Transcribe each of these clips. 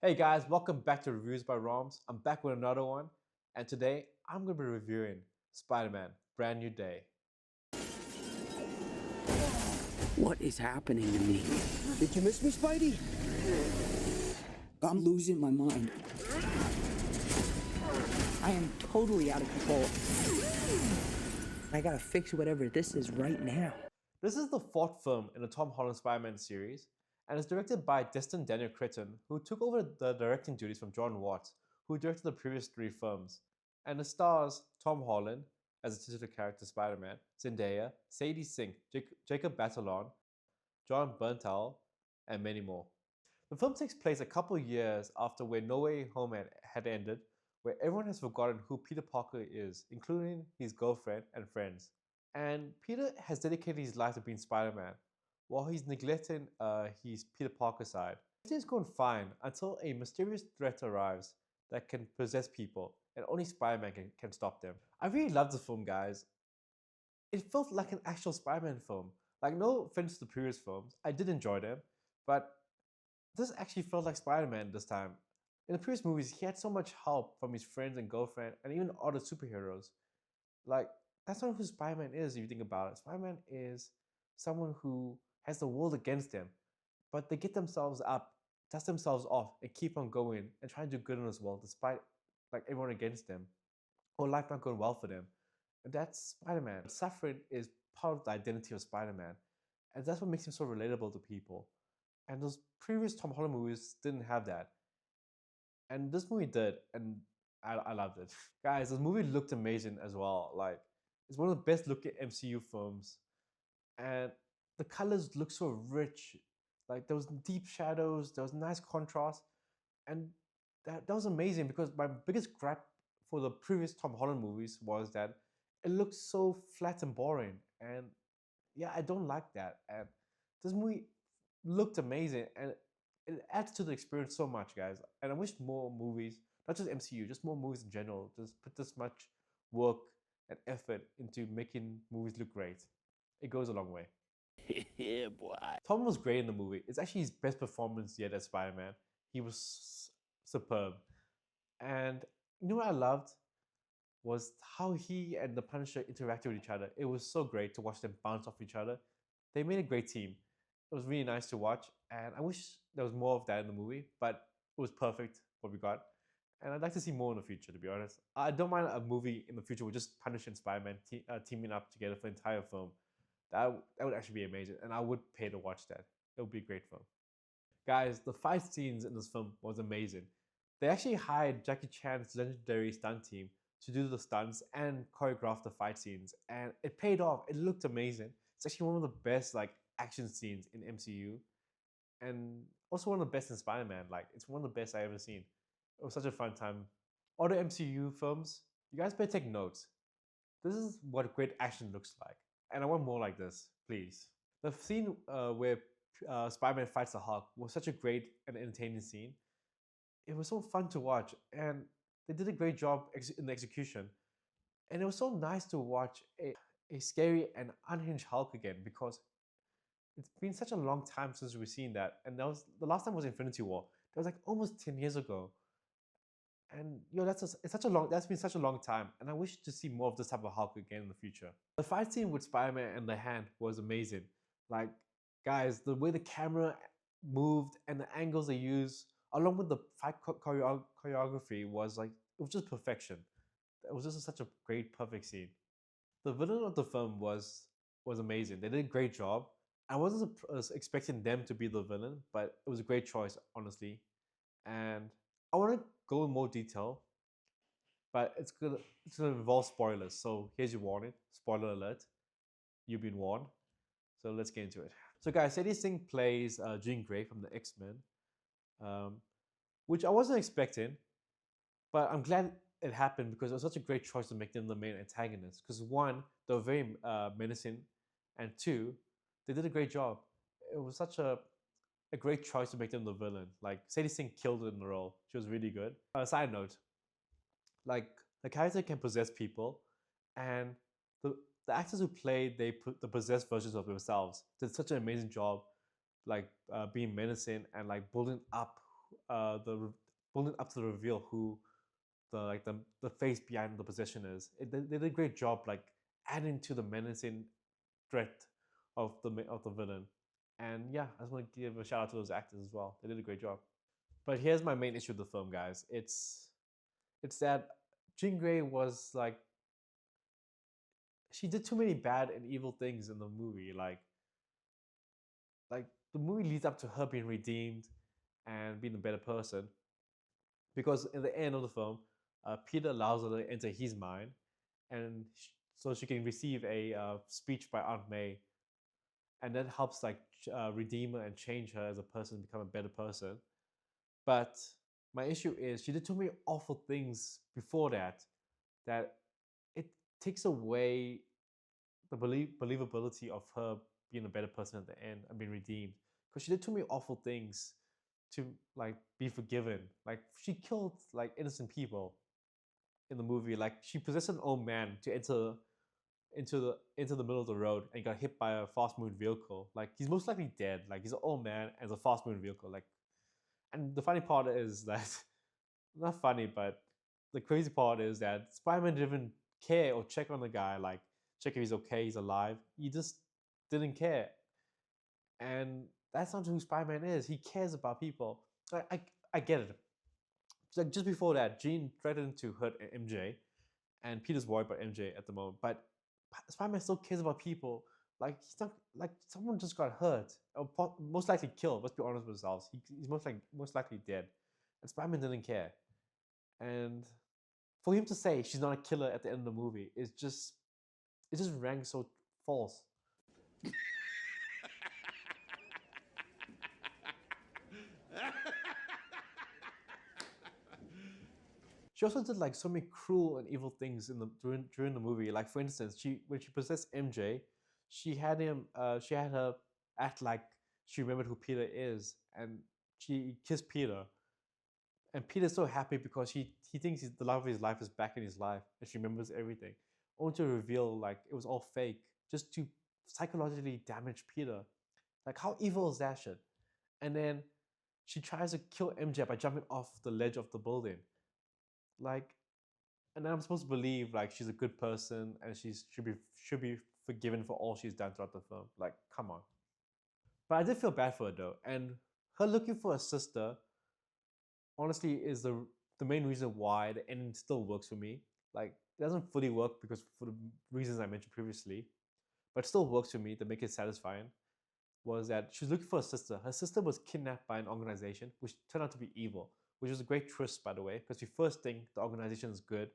Hey guys, welcome back to Reviews by Roms. I'm back with another one, and today I'm going to be reviewing Spider-Man Brand New Day. What is happening to me? Did you miss me, Spidey? I'm losing my mind. I am totally out of control. I gotta fix whatever this is right now. This is the fourth film in the Tom Holland Spider-Man series, and it's directed by Destin Daniel Cretton, who took over the directing duties from John Watts, who directed the previous three films. And it stars Tom Holland as the titular character Spider-Man, Zendaya, Sadie Sink, Jacob Batalon, John Bernthal, and many more. The film takes place a couple years after where No Way Home had ended, where everyone has forgotten who Peter Parker is, including his girlfriend and friends. And Peter has dedicated his life to being Spider-Man, while he's neglecting his Peter Parker side. Everything's going fine until a mysterious threat arrives that can possess people, and only Spider-Man can stop them. I really love the film, guys. It felt like an actual Spider-Man film. Like, no offense to the previous films, I did enjoy them, but this actually felt like Spider-Man this time. In the previous movies, he had so much help from his friends and girlfriend and even other superheroes. Like, that's not who Spider-Man is if you think about it. Spider-Man is someone who has the world against them, but they get themselves up, dust themselves off, and keep on going and try to do good in this world despite like everyone against them or life not going well for them. And that's Spider-Man. Suffering is part of the identity of Spider-Man, and that's what makes him so relatable to people. And those previous Tom Holland movies didn't have that. And this movie did, and I loved it. Guys, this movie looked amazing as well. Like, it's one of the best looking MCU films. And the colors look so rich. Like, there was deep shadows, there was nice contrast. And that was amazing because my biggest gripe for the previous Tom Holland movies was that it looked so flat and boring. And yeah, I don't like that. And this movie looked amazing and it adds to the experience so much, guys. And I wish more movies, not just MCU, just more movies in general, just put this much work and effort into making movies look great. It goes a long way. Yeah, boy. Tom was great in the movie. It's actually his best performance yet as Spider-Man. He was superb. And you know what I loved was how he and the Punisher interacted with each other. It was so great to watch them bounce off each other. They made a great team. It was really nice to watch, and I wish there was more of that in the movie, but it was perfect what we got. And I'd like to see more in the future, to be honest. I don't mind a movie in the future with just Punisher and Spider-Man teaming up together for the entire film. That would actually be amazing, and I would pay to watch that. It would be a great film. Guys, the fight scenes in this film was amazing. They actually hired Jackie Chan's legendary stunt team to do the stunts and choreograph the fight scenes, and it paid off. It looked amazing. It's actually one of the best like action scenes in MCU, and also one of the best in Spider-Man. Like, it's one of the best I ever seen. It was such a fun time. Other MCU films, you guys better take notes. This is what great action looks like, and I want more like this, please. The scene where Spider-Man fights the Hulk was such a great and entertaining scene. It was so fun to watch, and they did a great job in the execution. And it was so nice to watch a scary and unhinged Hulk again because it's been such a long time since we've seen that. And that was the last time was Infinity War. That was like almost 10 years ago. And that's been such a long time. And I wish to see more of this type of Hulk again in the future. The fight scene with Spider-Man and the hand was amazing. Like, guys, the way the camera moved and the angles they used, along with the fight choreography, was like it was just perfection. It was just such a great, perfect scene. The villain of the film was amazing. They did a great job. I wasn't expecting them to be the villain, but it was a great choice, honestly. And I want to go in more detail, but it's gonna involve spoilers. So here's your warning: spoiler alert. You've been warned. So let's get into it. So guys, Sadie Sink plays Jean Grey from the X-Men, um, which I wasn't expecting, but I'm glad it happened because it was such a great choice to make them the main antagonists. Because one, they were very menacing, and two, they did a great job. It was such a great choice to make them the villain. Like, Sadie Sink killed it in the role. She was really good. Side note, like, the character can possess people, and the the actors who played the possessed versions of themselves did such an amazing job, like being menacing and like building up building up to the reveal who the face behind the possession is. They did a great job like adding to the menacing threat of the villain. And yeah, I just want to give a shout out to those actors as well. They did a great job. But here's my main issue with the film, guys. It's that Jean Grey was like she did too many bad and evil things in the movie. Like the movie leads up to her being redeemed and being a better person because in the end of the film, Peter allows her to enter his mind, and so she can receive a speech by Aunt May, and that helps like redeem her and change her as a person, become a better person. But my issue is she did too many awful things before that it takes away the believability of her being a better person at the end and being redeemed because she did too many awful things to like be forgiven. Like she killed like innocent people in the movie. Like she possessed an old man to enter into the middle of the road and got hit by a fast moving vehicle. Like he's most likely dead. Like he's an old man and a fast moving vehicle. Like, and the funny part is that not funny, but the crazy part is that Spider-Man didn't care or check on the guy, like check if he's okay, he's alive. He just didn't care, and that's not who Spider-Man is. He cares about people. I get it. Like just before that, Jean threatened to hurt MJ, and Peter's worried about MJ at the moment. But Spider-Man still cares about people. Like he's not like someone just got hurt or most likely killed. Let's be honest with ourselves. He's most likely dead, and Spider-Man didn't care. And for him to say she's not a killer at the end of the movie is just it just rang so false. She also did like so many cruel and evil things in the during the movie. Like for instance, she when she possessed MJ, she had her act like she remembered who Peter is, and she kissed Peter. And Peter's so happy because he thinks the love of his life is back in his life, and she remembers everything. Only to reveal like it was all fake, just to psychologically damage Peter. Like how evil is that shit? And then she tries to kill MJ by jumping off the ledge of the building. Like, and then I'm supposed to believe like she's a good person and should be forgiven for all she's done throughout the film. Like, come on. But I did feel bad for her though, and her looking for a sister honestly is the main reason why the ending still works for me. Like, it doesn't fully work because for the reasons I mentioned previously, but it still works for me to make it satisfying. Was that she was looking for a sister. Her sister was kidnapped by an organization which turned out to be evil, which was a great twist, by the way, because you first think the organization is good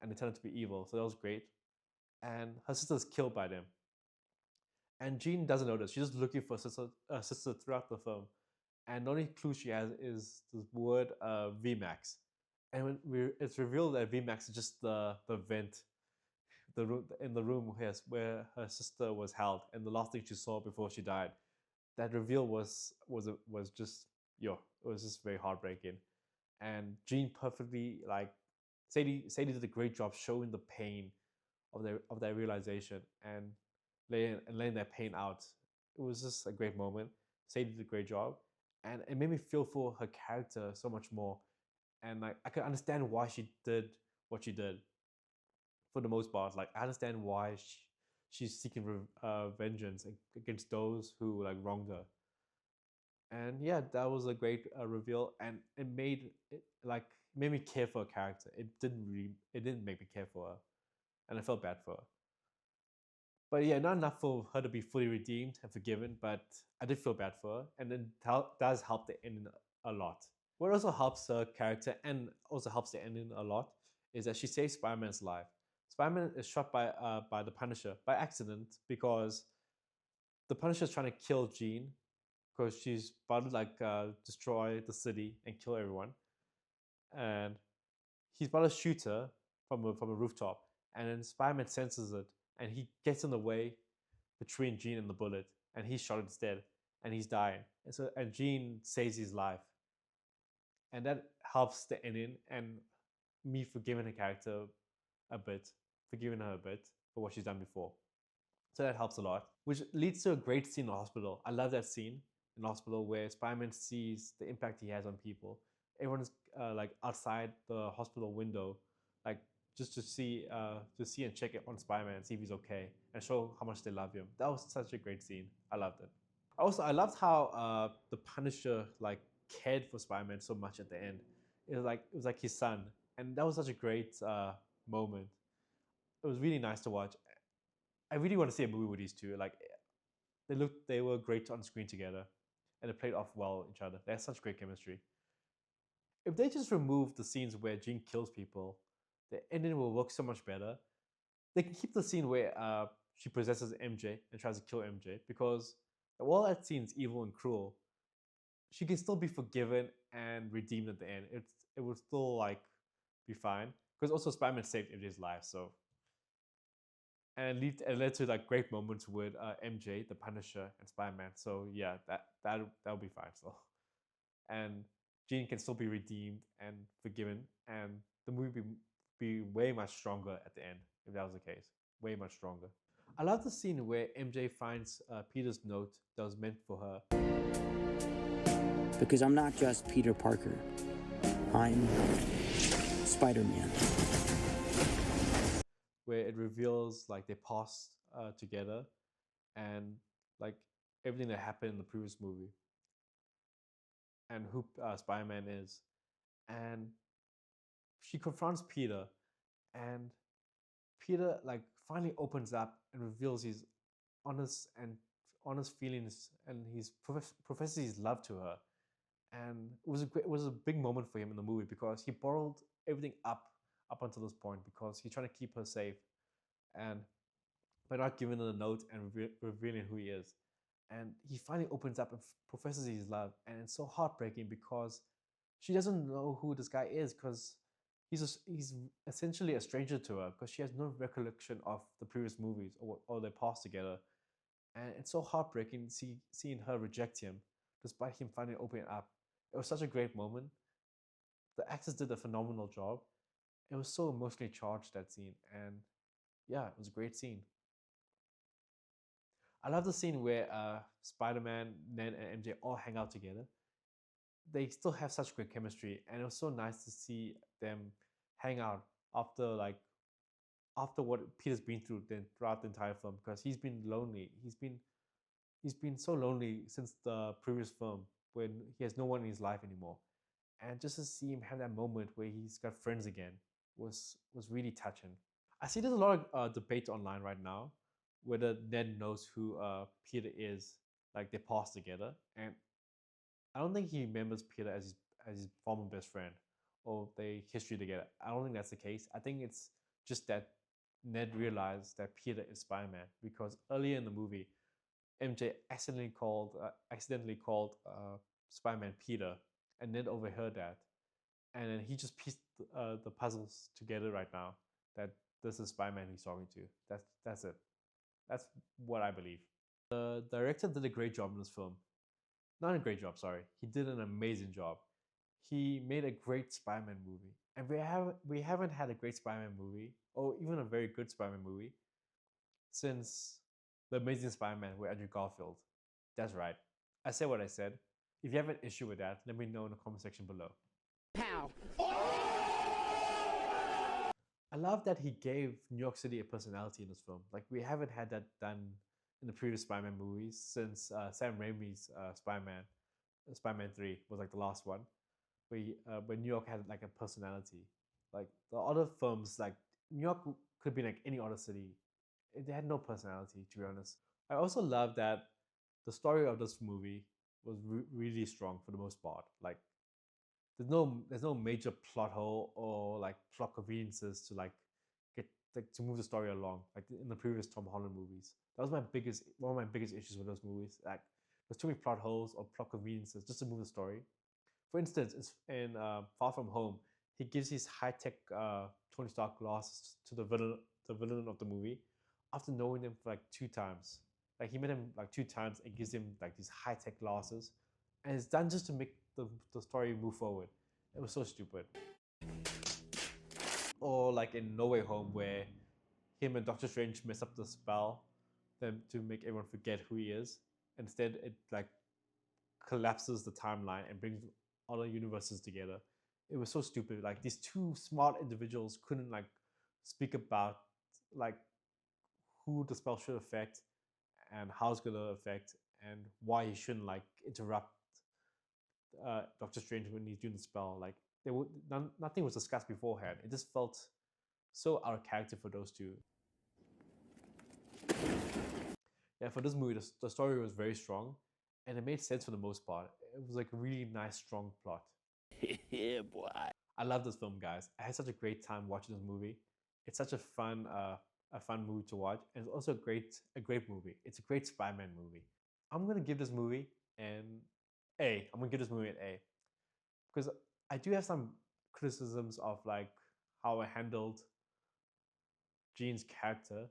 and it turned out to be evil. So that was great. And her sister is killed by them. And Jean doesn't know this. She's just looking for a sister throughout the film. And the only clue she has is the word VMAX. And it's revealed that VMAX is just the vent, the room in the room where her sister was held, and the last thing she saw before she died. That reveal was just it was just very heartbreaking. And Jean perfectly like Sadie did a great job showing the pain of that realization and laying that pain out. It was just a great moment. Sadie did a great job, and it made me feel for her character so much more. And like I could understand why she did what she did for the most part. Like I understand why she's seeking vengeance against those who like wronged her. And yeah, that was a great reveal, and it like made me care for a character. It didn't make me care for her, and I felt bad for her. But yeah, not enough for her to be fully redeemed and forgiven, but I did feel bad for her, and then does help the ending a lot. What also helps her character and also helps the ending a lot is that she saves Spider-Man's life. Spider-Man is shot by the Punisher by accident because the Punisher is trying to kill Jean because she's about to like destroy the city and kill everyone, and he's about to shoot her from a rooftop, and then Spider-Man senses it, and he gets in the way between Jean and the bullet, and he's shot instead, and he's dying, and Jean saves his life, and that helps the ending and me forgiving the character a bit, forgiving her a bit for what she's done before. So that helps a lot, which leads to a great scene in the hospital. I love that scene in the hospital where Spider-Man sees the impact he has on people. Everyone's like outside the hospital window, like just to see and check it on Spider-Man and see if he's okay and show how much they love him. That was such a great scene. I loved it. Also, I loved how the Punisher like cared for Spider-Man so much at the end. It was like his son, and that was such a great moment. It was really nice to watch. I really want to see a movie with these two. Like they were great on screen together, and they played off well each other. They had such great chemistry. If they just remove the scenes where Jean kills people, the ending will work so much better. They can keep the scene where she possesses MJ and tries to kill MJ because while that scene's evil and cruel, she can still be forgiven and redeemed at the end. It would still like be fine because also Spider-Man saved MJ's life, so and it led to like great moments with MJ, the Punisher, and Spider-Man. So yeah, that'll be fine still. And Jean can still be redeemed and forgiven, and the movie be way much stronger at the end if that was the case. Way much stronger. I love the scene where MJ finds Peter's note that was meant for her. Because I'm not just Peter Parker. I'm Spider-Man. Where it reveals like they passed together and like everything that happened in the previous movie and who Spider-Man is. And she confronts Peter, and Peter like finally opens up and reveals his honest and honest feelings, and he professes his love to her. And it was a big moment for him in the movie because he borrowed everything up until this point because he's trying to keep her safe, and by not giving her the note and revealing who he is. And he finally opens up and professes his love, and it's so heartbreaking because she doesn't know who this guy is because he's essentially a stranger to her because she has no recollection of the previous movies or their past together, and it's so heartbreaking seeing her reject him despite him finally opening up. It was such a great moment. The actors did a phenomenal job. It was so emotionally charged, that scene, and yeah, it was a great scene. I love the scene where Spider-Man, Ned, and MJ all hang out together. They still have such great chemistry, and it was so nice to see them hang out after after what Peter's been through throughout the entire film because he's been lonely. He's been so lonely since the previous film when he has no one in his life anymore. And just to see him have that moment where he's got friends again was really touching. I see there's a lot of debate online right now whether Ned knows who Peter is, like they passed together, and I don't think he remembers Peter as his former best friend or they history together. I don't think that's the case. I think it's just that Ned realized that Peter is Spider-Man because earlier in the movie, MJ accidentally called Spider-Man Peter, and Ned overheard that, and then he just pieced the puzzles together right now that this is Spider-Man he's talking to. That's it. That's what I believe. The director did a great job in this film. Not a great job, sorry. He did an amazing job. He made a great Spider-Man movie, and we haven't had a great Spider-Man movie or even a very good Spider-Man movie since The Amazing Spider-Man with Andrew Garfield. That's right. I said what I said. If you have an issue with that, let me know in the comment section below. How? I love that he gave New York City a personality in this film. Like we haven't had that done in the previous Spider-Man movies since Sam Raimi's Spider-Man 3 was like the last one, where New York had like a personality. Like the other films, like New York could be like any other city. They had no personality, to be honest. I also love that the story of this movie was really strong for the most part. Like there's no major plot hole or like plot conveniences to like get like to move the story along like in the previous Tom Holland movies. That was my biggest one of my biggest issues with those movies. Like there's too many plot holes or plot conveniences just to move the story. For instance, in Far From Home, he gives his high tech Tony Stark glasses to the villain of the movie, after knowing him for like 2 times. Like he met him like 2 times and gives him like these high tech glasses, and it's done just to make the story move forward. It was so stupid. Or like in No Way Home, where him and Doctor Strange mess up the spell them to make everyone forget who he is. Instead, it like collapses the timeline and brings all the universes together. It was so stupid. Like these two smart individuals couldn't like speak about like who the spell should affect and how it's gonna affect and why he shouldn't like interrupt Doctor Strange when he's doing the spell. Like nothing was discussed beforehand. It just felt so out of character for those two. Yeah, for this movie, the story was very strong, and it made sense for the most part. It was like a really nice, strong plot. Yeah, boy. I love this film, guys. I had such a great time watching this movie. It's such a fun movie to watch, and it's also a great movie. It's a great Spider-Man movie. I'm gonna give this movie an A. I'm gonna give this movie an A because I do have some criticisms of like how I handled Jean's character.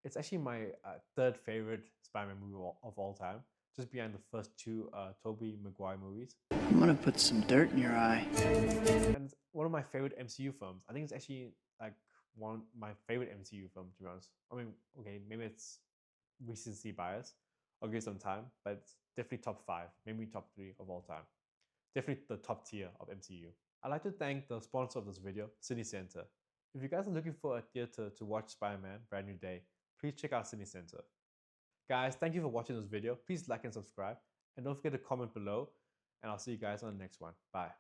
It's actually my third favorite Spider-Man movie of all time, just behind the first two Tobey Maguire movies. I'm gonna put some dirt in your eye. And one of my favorite MCU films. I think it's actually like one of my favorite MCU films, to be honest. I mean, okay, maybe it's recency bias. I'll give some time, but it's definitely top 5, maybe top 3 of all time. Definitely the top tier of MCU. I'd like to thank the sponsor of this video, Cine Center. If you guys are looking for a theater to watch Spider-Man Brand New Day, please check out Cine Center. Guys, thank you for watching this video. Please like and subscribe. And don't forget to comment below. And I'll see you guys on the next one. Bye.